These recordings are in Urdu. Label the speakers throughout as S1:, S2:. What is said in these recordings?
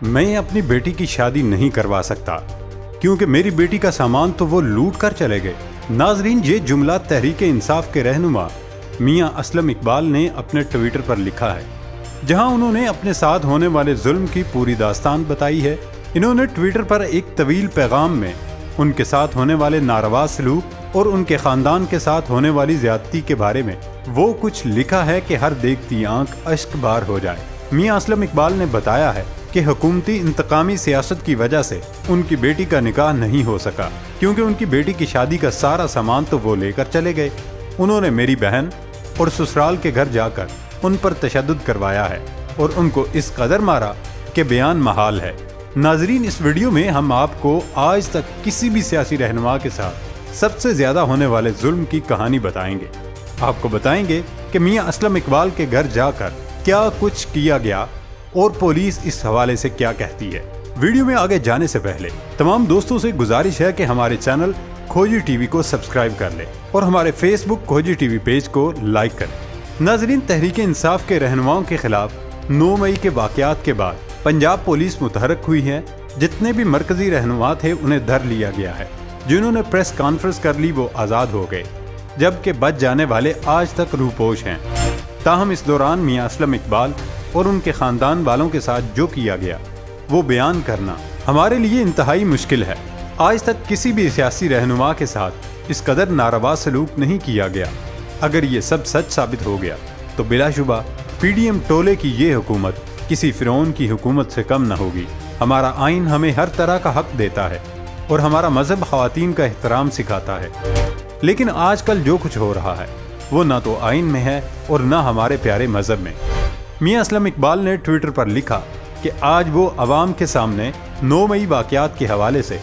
S1: میں اپنی بیٹی کی شادی نہیں کروا سکتا کیونکہ میری بیٹی کا سامان تو وہ لوٹ کر چلے گئے۔ ناظرین، یہ جملہ تحریک انصاف کے رہنما میاں اسلم اقبال نے اپنے ٹویٹر پر لکھا ہے، جہاں انہوں نے اپنے ساتھ ہونے والے ظلم کی پوری داستان بتائی ہے۔ انہوں نے ٹویٹر پر ایک طویل پیغام میں ان کے ساتھ ہونے والے ناروا سلوک اور ان کے خاندان کے ساتھ ہونے والی زیادتی کے بارے میں وہ کچھ لکھا ہے کہ ہر دیکھتی آنکھ اشک بار ہو جائے۔ میاں اسلم اقبال نے بتایا ہے کہ حکومتی انتقامی سیاست کی وجہ سے ان کی بیٹی کا نکاح نہیں ہو سکا کیونکہ ان کی بیٹی کی شادی کا سارا سامان تو وہ لے کر چلے گئے۔ انہوں نے میری بہن اور سسرال کے گھر جا کر ان پر تشدد کروایا ہے اور ان کو اس قدر مارا کہ بیان محال ہے۔ ناظرین، اس ویڈیو میں ہم آپ کو آج تک کسی بھی سیاسی رہنما کے ساتھ سب سے زیادہ ہونے والے ظلم کی کہانی بتائیں گے۔ آپ کو بتائیں گے کہ میاں اسلم اقبال کے گھر جا کر کیا کچھ کیا گیا اور پولیس اس حوالے سے کیا کہتی ہے۔ ویڈیو میں آگے جانے سے پہلے تمام دوستوں سے گزارش ہے کہ ہمارے چینل کھوجی ٹی وی کو سبسکرائب کر لیں اور ہمارے فیس بک کھوجی ٹی وی پیج کو لائک کریں۔ ناظرین، تحریک انصاف کے رہنماؤں کے خلاف 9 مئی کے واقعات کے بعد پنجاب پولیس متحرک ہوئی ہے۔ جتنے بھی مرکزی رہنما تھے انہیں دھر لیا گیا ہے۔ جنہوں نے پریس کانفرنس کر لی وہ آزاد ہو گئے، جبکہ بچ جانے والے آج تک روپوش ہیں۔ تاہم اس دوران میاں اسلم اقبال اور ان کے خاندان والوں کے ساتھ جو کیا گیا وہ بیان کرنا ہمارے لیے انتہائی مشکل ہے۔ آج تک کسی بھی سیاسی رہنما کے ساتھ اس قدر ناروا سلوک نہیں کیا گیا۔ اگر یہ سب سچ ثابت ہو گیا تو بلا شبہ پی ڈی ایم ٹولے کی یہ حکومت کسی فرعون کی حکومت سے کم نہ ہوگی۔ ہمارا آئین ہمیں ہر طرح کا حق دیتا ہے اور ہمارا مذہب خواتین کا احترام سکھاتا ہے، لیکن آج کل جو کچھ ہو رہا ہے وہ نہ تو آئین میں ہے اور نہ ہمارے پیارے مذہب میں۔ میاں اسلم اقبال نے ٹویٹر پر لکھا کہ آج وہ عوام کے سامنے 9 مئی واقعات کے حوالے سے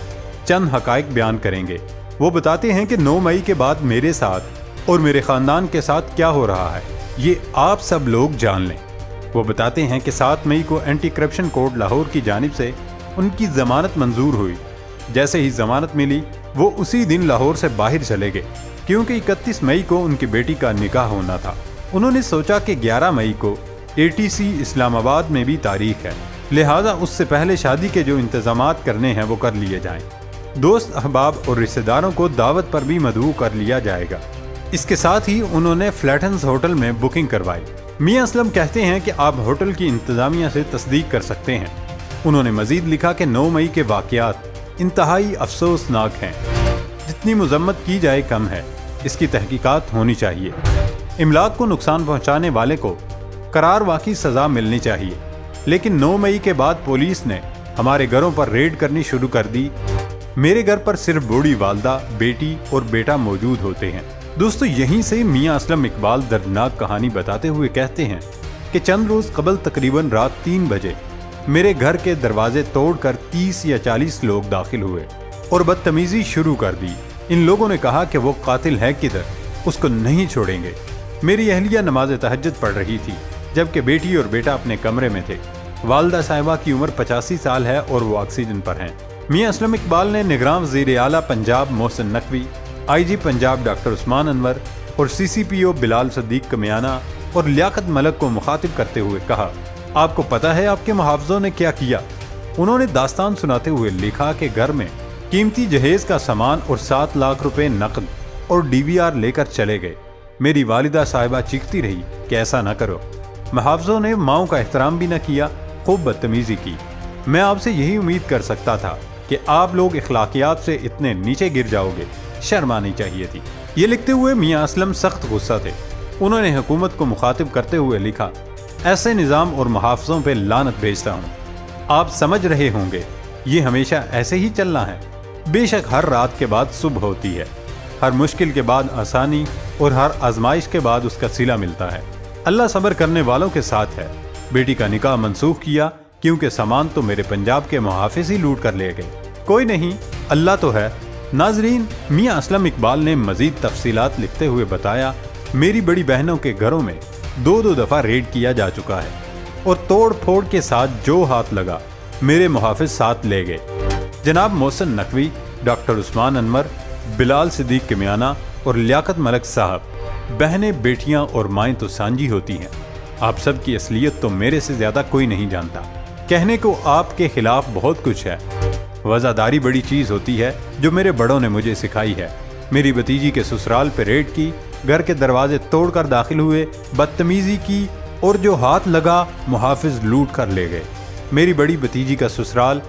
S1: چند حقائق بیان کریں گے۔ وہ بتاتے ہیں کہ 9 مئی کے بعد میرے ساتھ اور میرے خاندان کے ساتھ کیا ہو رہا ہے یہ آپ سب لوگ جان لیں۔ وہ بتاتے ہیں کہ 7 مئی کو اینٹی کرپشن کورٹ لاہور کی جانب سے ان کی ضمانت منظور ہوئی۔ جیسے ہی ضمانت ملی وہ اسی دن لاہور سے باہر چلے گئے کیونکہ 31 مئی کو ان کی بیٹی کا نکاح ہونا تھا۔ انہوں نے سوچا کہ 11 مئی کو ATC اسلام آباد میں بھی تاریخ ہے، لہٰذا اس سے پہلے شادی کے جو انتظامات کرنے ہیں وہ کر لیے جائیں۔ دوست احباب اور رشتہ داروں کو دعوت پر بھی مدعو کر لیا جائے گا۔ اس کے ساتھ ہی انہوں نے فلیٹنز ہوٹل میں بکنگ کروائی۔ میاں اسلم کہتے ہیں کہ آپ ہوٹل کی انتظامیہ سے تصدیق کر سکتے ہیں۔ انہوں نے مزید لکھا کہ 9 مئی کے واقعات انتہائی افسوسناک ہیں۔ جتنی مذمت کی جائے کم ہے، اس کی تحقیقات ہونی چاہیے۔ املاک کو نقصان پہنچانے والے کو قرار واقعی سزا ملنی چاہیے، لیکن 9 مئی کے بعد پولیس نے ہمارے گھروں پر ریڈ کرنی شروع کر دی۔ میرے گھر پر صرف بوڑھی والدہ، بیٹی اور بیٹا موجود ہوتے ہیں۔ دوستو، یہیں سے میاں اسلم اقبال دردناک کہانی بتاتے ہوئے کہتے ہیں کہ چند روز قبل تقریباً رات 3 بجے میرے گھر کے دروازے توڑ کر 30 یا 40 لوگ داخل ہوئے اور بدتمیزی شروع کر دی۔ ان لوگوں نے کہا کہ وہ قاتل ہے کدھر، اس کو نہیں چھوڑیں گے۔ میری اہلیہ نماز تہجد پڑھ رہی تھی جبکہ بیٹی اور بیٹا اپنے کمرے میں تھے۔ والدہ صاحبہ کی عمر 85 سال ہے اور وہ آکسیجن پر ہیں۔ میاں اسلم اقبال نے نگراں وزیر اعلیٰ پنجاب محسن نقوی، IG پنجاب ڈاکٹر عثمان انور اور CCPO بلال صدیق کمیانہ اور لیاقت ملک کو مخاطب کرتے ہوئے کہا، آپ کو پتہ ہے آپ کے محافظوں نے کیا کیا؟ انہوں نے داستان سناتے ہوئے لکھا کہ گھر میں قیمتی جہیز کا سامان اور 7 لاکھ روپے نقد اور DVR لے کر چلے گئے۔ میری والدہ صاحبہ چیختی رہی کہ ایسا نہ کرو۔ محافظوں نے ماؤں کا احترام بھی نہ کیا، خوب بدتمیزی کی۔ میں آپ سے یہی امید کر سکتا تھا کہ آپ لوگ اخلاقیات سے اتنے نیچے گر جاؤ گے، شرم آنی چاہیے تھی۔ یہ لکھتے ہوئے میاں اسلم سخت غصہ تھے۔ انہوں نے حکومت کو مخاطب کرتے ہوئے لکھا، ایسے نظام اور محافظوں پہ لعنت بھیجتا ہوں۔ آپ سمجھ رہے ہوں گے یہ ہمیشہ ایسے ہی چلنا ہے۔ بے شک ہر رات کے بعد صبح ہوتی ہے، ہر مشکل کے بعد آسانی اور ہر آزمائش کے بعد اس کا صلہ ملتا ہے۔ اللہ صبر کرنے والوں کے ساتھ ہے۔ بیٹی کا نکاح منسوخ کیا کیونکہ سامان تو میرے پنجاب کے محافظ ہی لوٹ کر لے گئے، کوئی نہیں، اللہ تو ہے۔ ناظرین، میاں اسلم اقبال نے مزید تفصیلات لکھتے ہوئے بتایا، میری بڑی بہنوں کے گھروں میں 2 دفعہ ریڈ کیا جا چکا ہے اور توڑ پھوڑ کے ساتھ جو ہاتھ لگا میرے محافظ ساتھ لے گئے۔ جناب محسن نقوی، ڈاکٹر عثمان انور، بلال صدیق کمیانہ اور لیاقت ملک صاحب، بہنیں، بیٹیاں اور مائیں تو سانجی ہوتی ہیں۔ آپ سب کی اصلیت تو میرے سے زیادہ کوئی نہیں جانتا۔ کہنے کو آپ کے خلاف بہت کچھ ہے، وزاداری بڑی چیز ہوتی ہے جو میرے بڑوں نے مجھے سکھائی ہے۔ میری بھتیجی کے سسرال پہ ریڈ کی، گھر کے دروازے توڑ کر داخل ہوئے، بدتمیزی کی اور جو ہاتھ لگا محافظ لوٹ کر لے گئے۔ میری بڑی بھتیجی کا سسرال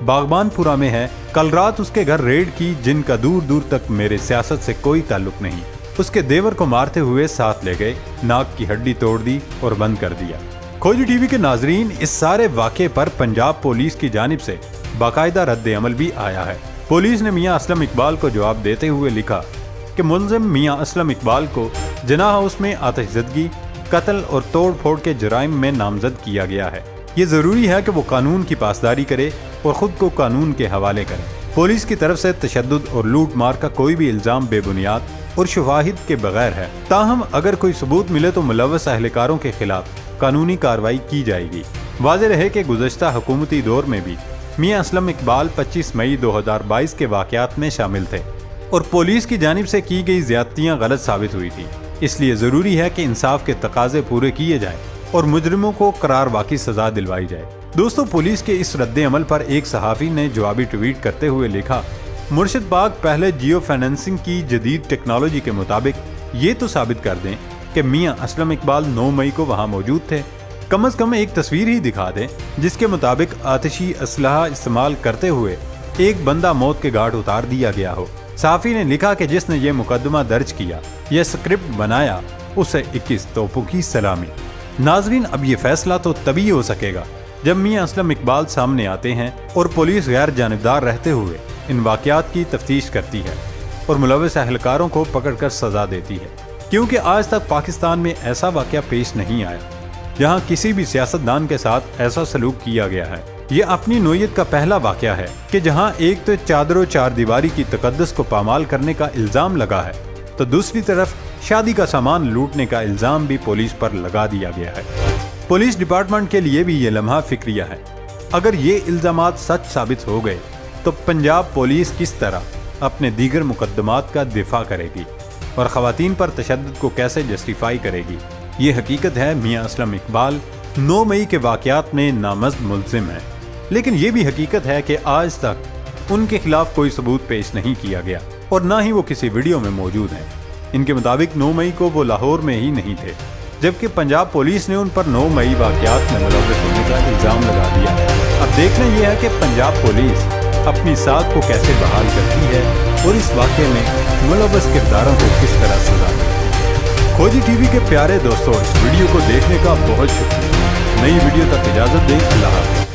S1: باغبان پورہ میں ہے، کل رات اس کے گھر ریڈ کی جن کا دور دور تک میرے سیاست سے کوئی تعلق نہیں۔ اس کے دیور کو مارتے ہوئے ساتھ لے گئے، ناک کی ہڈی توڑ دی اور بند کر دیا۔ کھوجی ٹی وی کے ناظرین، اس سارے واقعے پر پنجاب پولیس کی جانب سے باقاعدہ رد عمل بھی آیا ہے۔ پولیس نے میاں اسلم اقبال کو جواب دیتے ہوئے لکھا کہ ملزم میاں اسلم اقبال کو جناح ہاؤس میں آتش زدگی، قتل اور توڑ پھوڑ کے جرائم میں نامزد کیا گیا ہے۔ یہ ضروری ہے کہ وہ قانون کی پاسداری کرے اور خود کو قانون کے حوالے کرے۔ پولیس کی طرف سے تشدد اور لوٹ مار کا کوئی بھی الزام بے بنیاد اور شواہد کے بغیر ہے، تاہم اگر کوئی ثبوت ملے تو ملوث اہلکاروں کے خلاف قانونی کارروائی کی جائے گی۔ واضح رہے کہ گزشتہ حکومتی دور میں بھی میاں اسلم اقبال 25 مئی 2022 کے واقعات میں شامل تھے اور پولیس کی جانب سے کی گئی زیادتیاں غلط ثابت ہوئی تھی۔ اس لیے ضروری ہے کہ انصاف کے تقاضے پورے کیے جائیں اور مجرموں کو قرار واقعی سزا دلوائی جائے۔ دوستو، پولیس کے اس رد عمل پر ایک صحافی نے جوابی ٹویٹ کرتے ہوئے لکھا، مرشد باغ پہلے جیو فیننسنگ کی جدید ٹیکنالوجی کے مطابق یہ تو ثابت کر دیں کہ میاں اسلم اقبال 9 مئی کو وہاں موجود تھے۔ کم از کم ایک تصویر ہی دکھا دیں جس کے مطابق آتشی اسلحہ استعمال کرتے ہوئے ایک بندہ موت کے گھاٹ اتار دیا گیا ہو۔ صحافی نے لکھا کہ جس نے یہ مقدمہ درج کیا یا اسکرپٹ بنایا اسے 21 توپوں کی سلامی۔ ناظرین، اب یہ فیصلہ تو تبھی ہو سکے گا جب میاں اسلم اقبال سامنے آتے ہیں اور پولیس غیر جانبدار رہتے ہوئے ان واقعات کی تفتیش کرتی ہے اور ملوث اہلکاروں کو پکڑ کر سزا دیتی ہے، کیونکہ آج تک پاکستان میں ایسا واقعہ پیش نہیں آیا جہاں کسی بھی سیاستدان کے ساتھ ایسا سلوک کیا گیا ہے۔ یہ اپنی نوعیت کا پہلا واقعہ ہے کہ جہاں ایک تو چادر و چار دیواری کی تقدس کو پامال کرنے کا الزام لگا ہے تو دوسری طرف شادی کا سامان لوٹنے کا الزام بھی پولیس پر لگا دیا گیا ہے۔ پولیس ڈپارٹمنٹ کے لیے بھی یہ لمحہ فکریہ ہے۔ اگر یہ الزامات سچ ثابت ہو گئے تو پنجاب پولیس کس طرح اپنے دیگر مقدمات کا دفاع کرے گی اور خواتین پر تشدد کو کیسے جسٹیفائی کرے گی؟ یہ حقیقت ہے میاں اسلم اقبال 9 مئی کے واقعات میں نامزد ملزم ہیں، لیکن یہ بھی حقیقت ہے کہ آج تک ان کے خلاف کوئی ثبوت پیش نہیں کیا گیا اور نہ ہی وہ کسی ویڈیو میں موجود ہیں۔ ان کے مطابق 9 مئی کو وہ لاہور میں ہی نہیں تھے، جبکہ پنجاب پولیس نے ان پر 9 مئی واقعات میں ملوث ہونے کا الزام لگا دیا ہے۔ اب دیکھنا یہ ہے کہ پنجاب پولیس اپنی ساکھ کو کیسے بحال کرتی ہے اور اس واقعے میں ملوث کرداروں کو کس طرح سزا ملتی ہے۔ کھوجی ٹی وی کے پیارے دوستوں، اس ویڈیو کو دیکھنے کا بہت شکریہ۔ نئی ویڈیو تک اجازت دیں، اللہ حافظ۔